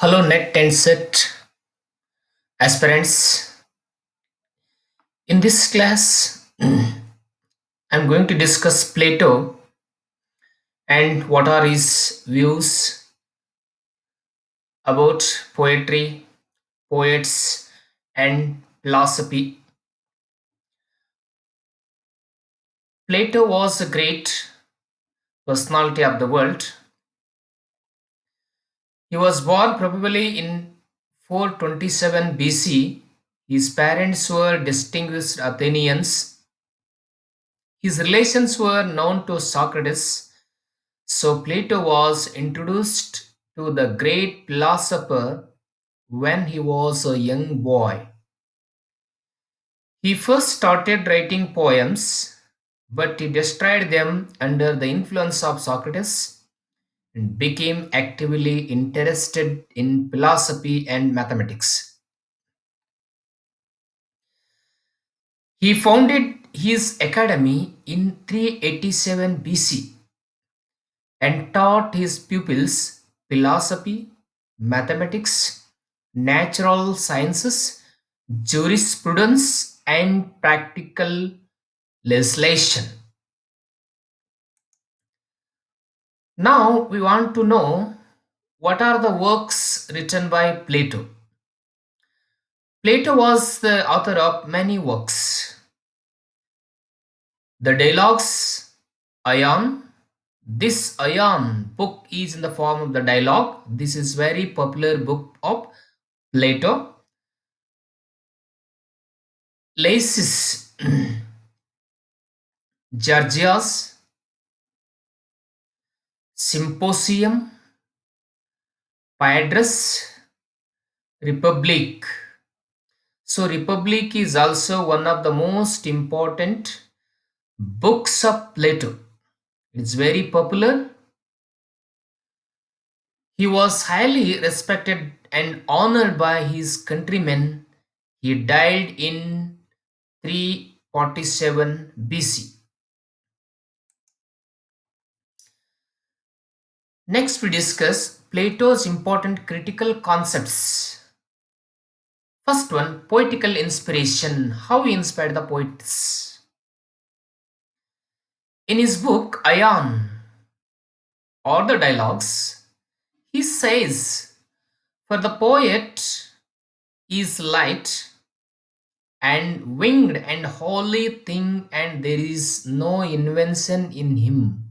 Hello, Net Set aspirants. In this class, I'm going to discuss Plato and what are his views about poetry, poets, and philosophy. Plato was a great personality of the world. He was born probably in 427 BC. His parents were distinguished Athenians. His relations were known to Socrates. So Plato was introduced to the great philosopher when he was a young boy. He first started writing poems, but he destroyed them under the influence of Socrates and became actively interested in philosophy and mathematics. He founded his academy in 387 BC and taught his pupils philosophy, mathematics, natural sciences, jurisprudence, and practical legislation. Now we want to know what are the works written by Plato. Plato was the author of many works. The Dialogues, Ion. This Ion book is in the form of the dialogue. This is very popular book of Plato. Lysis, Georgias, Symposium, Phaedrus, Republic. So, Republic is also one of the most important books of Plato. It's very popular. He was highly respected and honored by his countrymen. He died in 347 BC. Next, we discuss Plato's important critical concepts. First one, poetical inspiration. How he inspired the poets. In his book Ion or the Dialogues, he says, for the poet is light and winged and holy thing, and there is no invention in him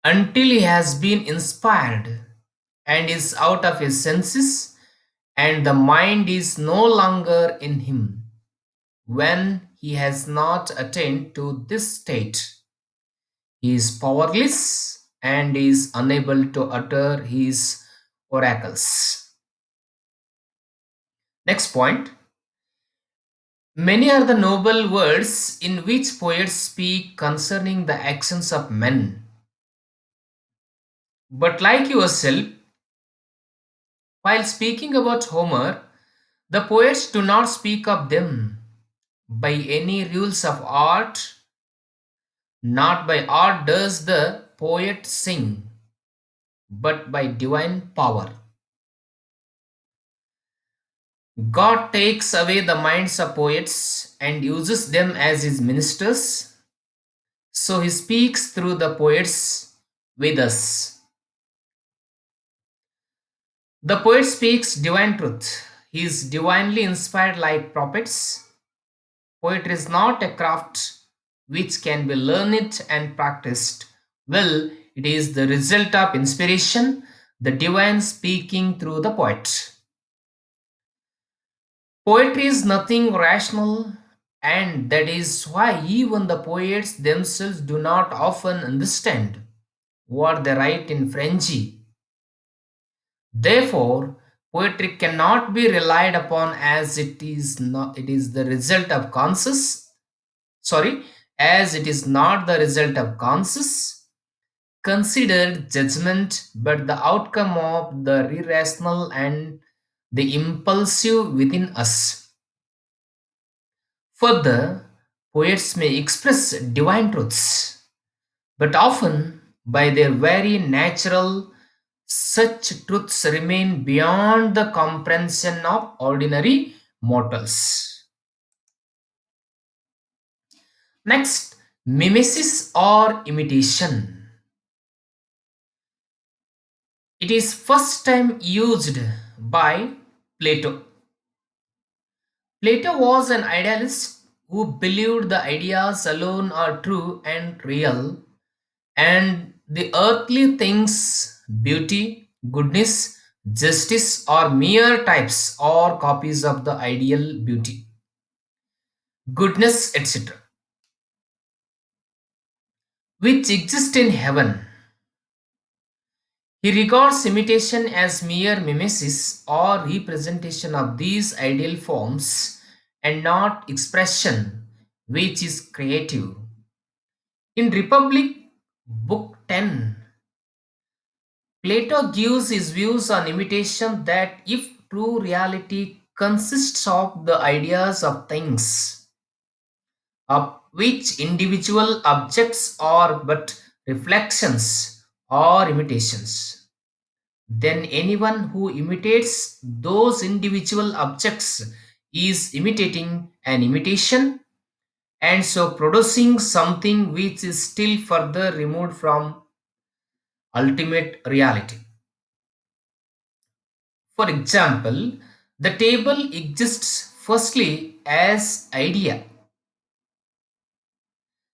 until he has been inspired and is out of his senses, and the mind is no longer in him when he has not attained to this state. He is powerless and is unable to utter his oracles. Next point. Many are the noble words in which poets speak concerning the actions of men. But like yourself, while speaking about Homer, the poets do not speak of them by any rules of art. Not by art does the poet sing, but by divine power. God takes away the minds of poets and uses them as his ministers, so he speaks through the poets with us. The poet speaks divine truth. He is divinely inspired like prophets. Poetry is not a craft which can be learned and practiced. Well, it is the result of inspiration, the divine speaking through the poet. Poetry is nothing rational, and that is why even the poets themselves do not often understand what they write in French. Therefore, poetry cannot be relied upon as it is the result of sorry, as it is not the result of conscious considered judgment but the outcome of the irrational and the impulsive within us. Further, poets may express divine truths, but often by their very natural Such truths remain beyond the comprehension of ordinary mortals. Next, mimesis or imitation. It is first time used by Plato. Plato was an idealist who believed the ideas alone are true and real, and the earthly things, beauty, goodness, justice, are mere types or copies of the ideal beauty, goodness, etc., which exist in heaven. He regards imitation as mere mimesis or representation of these ideal forms and not expression, which is creative. In Republic, Book 10, Plato gives his views on imitation that if true reality consists of the ideas of things, of which individual objects are but reflections or imitations, then anyone who imitates those individual objects is imitating an imitation and so producing something which is still further removed from ultimate reality. For example, the table exists firstly as idea,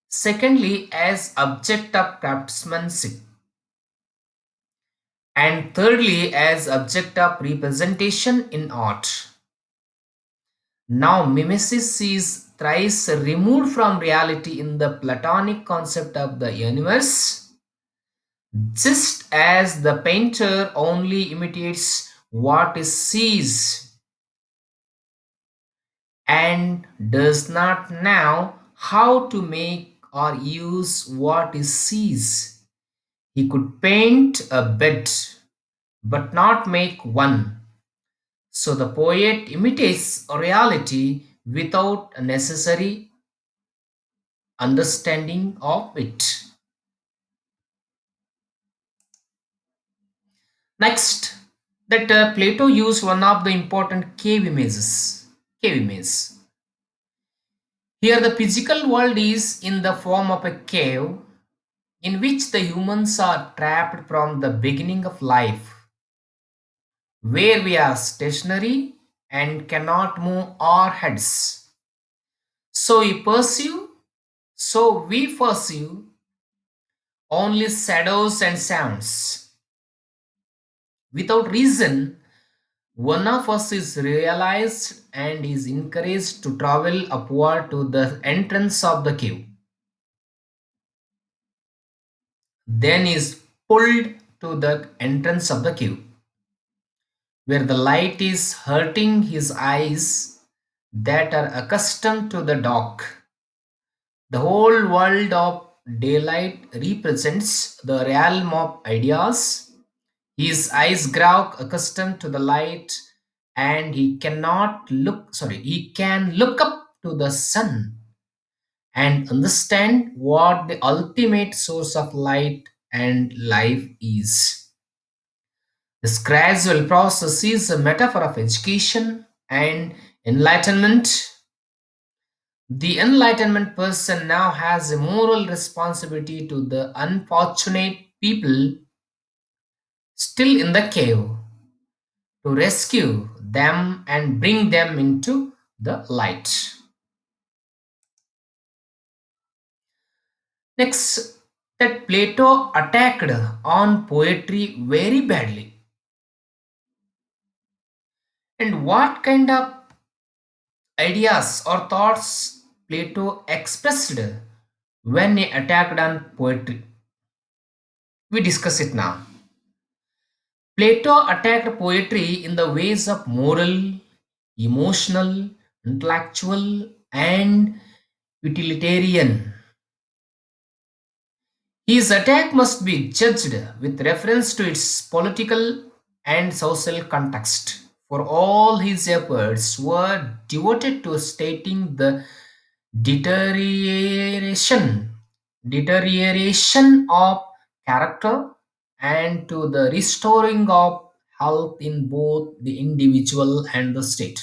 secondly as object of craftsmanship, and thirdly as object of representation in art. Now, mimesis is thrice removed from reality in the Platonic concept of the universe, just as the painter only imitates what he sees and does not know how to make or use what he sees. He could paint a bed but not make one. So the poet imitates reality without a necessary understanding of it. Next, that Plato used one of the important cave images. Cave image. Here, the physical world is in the form of a cave in which the humans are trapped from the beginning of life, where we are stationary and cannot move our heads. So we perceive only shadows and sounds. Without reason, one of us is realized and is encouraged to travel upward to the entrance of the cave, then is pulled to the entrance of the cave, where the light is hurting his eyes that are accustomed to the dark. The whole world of daylight represents the realm of ideas. His eyes grow accustomed to the light and he can look up to the sun and understand what the ultimate source of light and life is. This gradual process is a metaphor of education and enlightenment. The enlightenment person now has a moral responsibility to the unfortunate people still in the cave to rescue them and bring them into the light. Next, that Plato attacked on poetry very badly. And what kind of ideas or thoughts Plato expressed when he attacked on poetry? We discuss it now. Plato attacked poetry in the ways of moral, emotional, intellectual, and utilitarian. His attack must be judged with reference to its political and social context, for all his efforts were devoted to stating the deterioration, deterioration of character and to the restoring of health in both the individual and the state.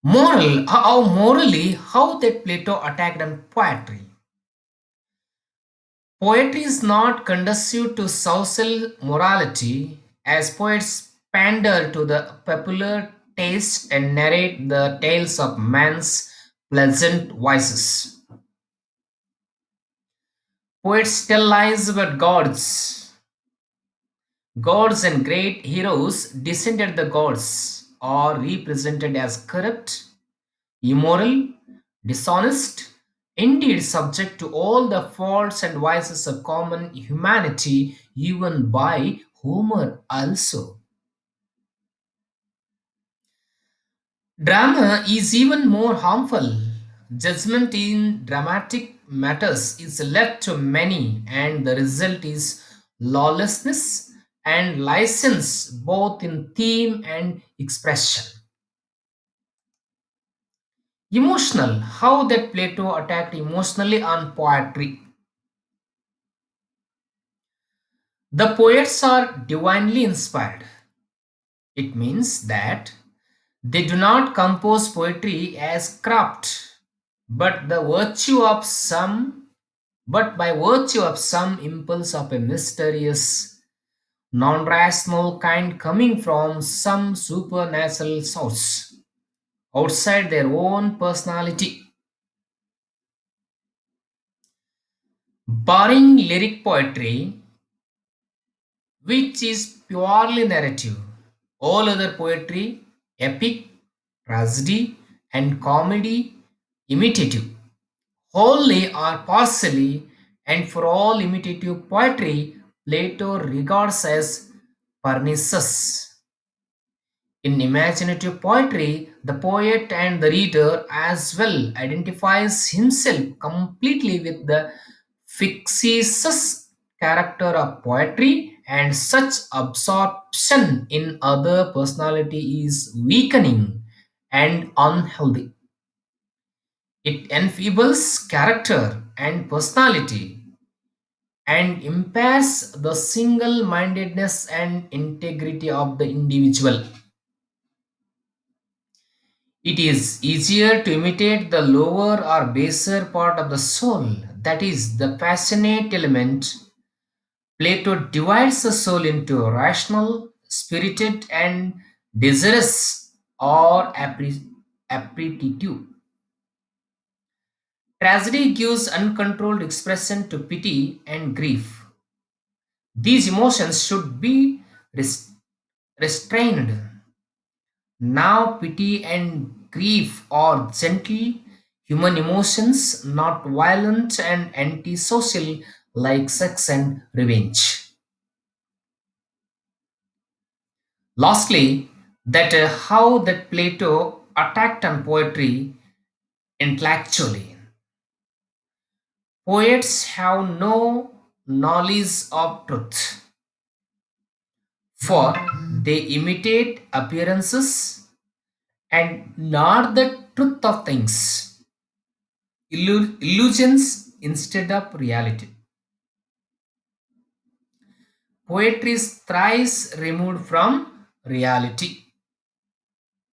How that Plato attacked on poetry. Poetry is not conducive to social morality, as poets pander to the popular taste and narrate the tales of man's pleasant vices. Poets tell lies about gods and great heroes descended the gods are represented as corrupt, immoral, dishonest, indeed subject to all the faults and vices of common humanity, even by Homer also. Drama is even more harmful. Judgment in dramatic matters is left to many, and the result is lawlessness and license both in theme and expression. Emotional, how that Plato attacked emotionally on poetry. The poets are divinely inspired. It means that they do not compose poetry as craft, but the virtue of some but by virtue of some impulse of a mysterious, non-rational kind coming from some supernatural source outside their own personality. Barring lyric poetry, which is purely narrative. All other poetry, epic, tragedy, and comedy, imitative, wholly or partially, and for all imitative poetry, Plato regards as pernicious. In imaginative poetry, the poet and the reader as well identifies himself completely with the fictitious character of poetry, and such absorption in other personality is weakening and unhealthy. It enfeebles character and personality and impairs the single mindedness and integrity of the individual. It is easier to imitate the lower or baser part of the soul, that is, the passionate element. Plato divides the soul into rational, spirited, and desirous or appreciative. Tragedy gives uncontrolled expression to pity and grief. These emotions should be res- restrained. Now, pity and grief are gentle human emotions, not violent and antisocial like sex and revenge. Lastly, that how that Plato attacked on poetry intellectually. Poets have no knowledge of truth, for they imitate appearances and not the truth of things, illusions instead of reality. Poetry is thrice removed from reality.